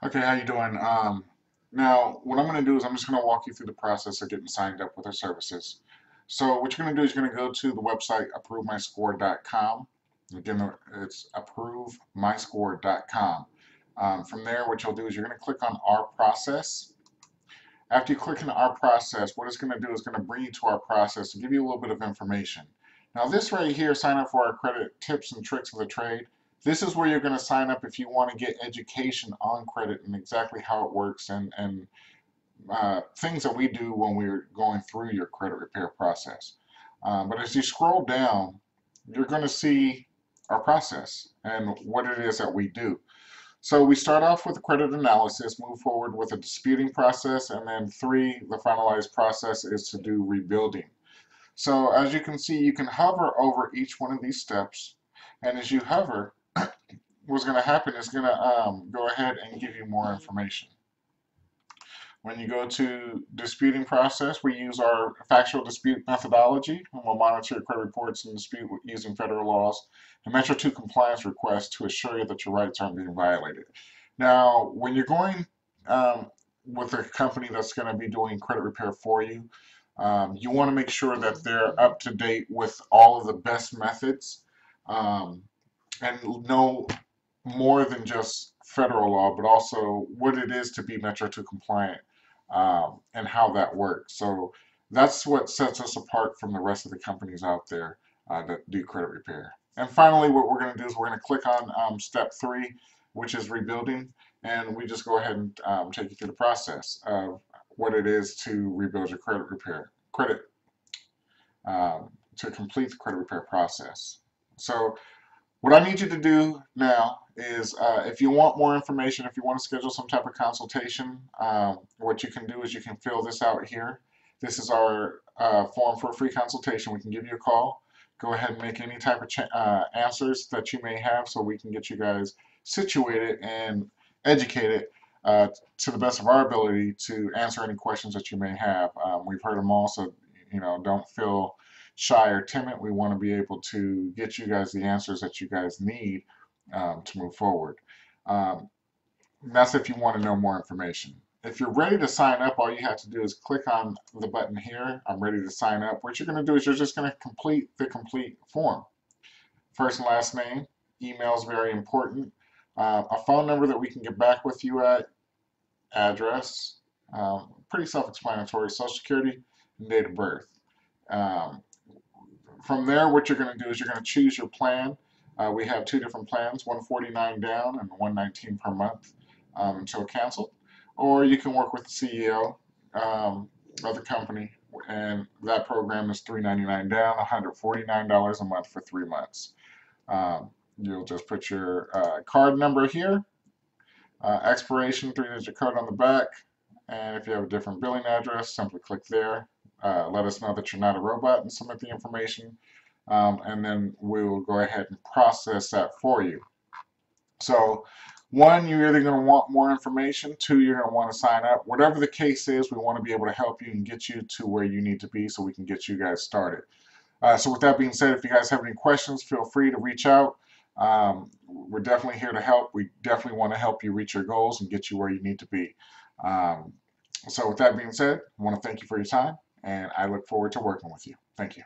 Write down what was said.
Okay, how you doing? Now, what I'm going to do is I'm just going to walk you through the process of getting signed up with our services. So what you're going to do is you're going to go to the website approvemyscore.com. Again, it's approvemyscore.com. From there, what you'll do is you're going to click on Our Process. After you click on Our Process, what it's going to do is going to bring you to our process and give you a little bit of information. Now, this right here, sign up for our credit tips and tricks of the trade. This is where you're going to sign up if you want to get education on credit and exactly how it works and things that we do when we're going through your credit repair process. But as you scroll down, you're going to see our process and what it is that we do. So we start off with a credit analysis, move forward with a disputing process, and then three, the finalized process is to do rebuilding. So as you can see, you can hover over each one of these steps, and as you hover, what's going to happen is going to go ahead and give you more information. When you go to disputing process, we use our factual dispute methodology, and we'll monitor your credit reports and dispute using federal laws and Metro 2 compliance requests to assure you that your rights aren't being violated. Now, when you're going with a company that's going to be doing credit repair for you, you want to make sure that they're up to date with all of the best methods um, and know more than just federal law, but also what it is to be Metro 2 compliant and how that works. So that's what sets us apart from the rest of the companies out there that do credit repair. And finally, what we're going to do is we're going to click on step three, which is rebuilding, and we just go ahead and take you through the process of what it is to rebuild your credit to complete the credit repair process. So what I need you to do now is if you want more information, if you want to schedule some type of consultation, what you can do is you can fill this out here. This is our form for a free consultation. We can give you a call. Go ahead and make any type of answers that you may have so we can get you guys situated and educated to the best of our ability to answer any questions that you may have. We've heard them all, so don't feel shy or timid. We want to be able to get you guys the answers that you guys need to move forward. Um, that's if you want to know more information. If you're ready to sign up, all you have to do is click on the button here. I'm ready to sign up. What you're going to do is you're just going to complete the complete form. First and last name, email is very important. A phone number that we can get back with you at, address, pretty self-explanatory, social security, and date of birth. Um, from there, what you're going to do is you're going to choose your plan. We have two different plans, 149 down and 119 per month until canceled. Or you can work with the CEO of the company, and that program is $399 down, $149 a month for 3 months. You'll just put your card number here, expiration, three-digit code on the back, and if you have a different billing address, simply click there. Let us know that you're not a robot and submit the information, and then we will go ahead and process that for you. So, one, you're either going to want more information. Two, you're going to want to sign up. Whatever the case is, we want to be able to help you and get you to where you need to be so we can get you guys started. So with that being said, if you guys have any questions, feel free to reach out. We're definitely here to help. We definitely want to help you reach your goals and get you where you need to be. So with that being said, I want to thank you for your time, and I look forward to working with you. Thank you.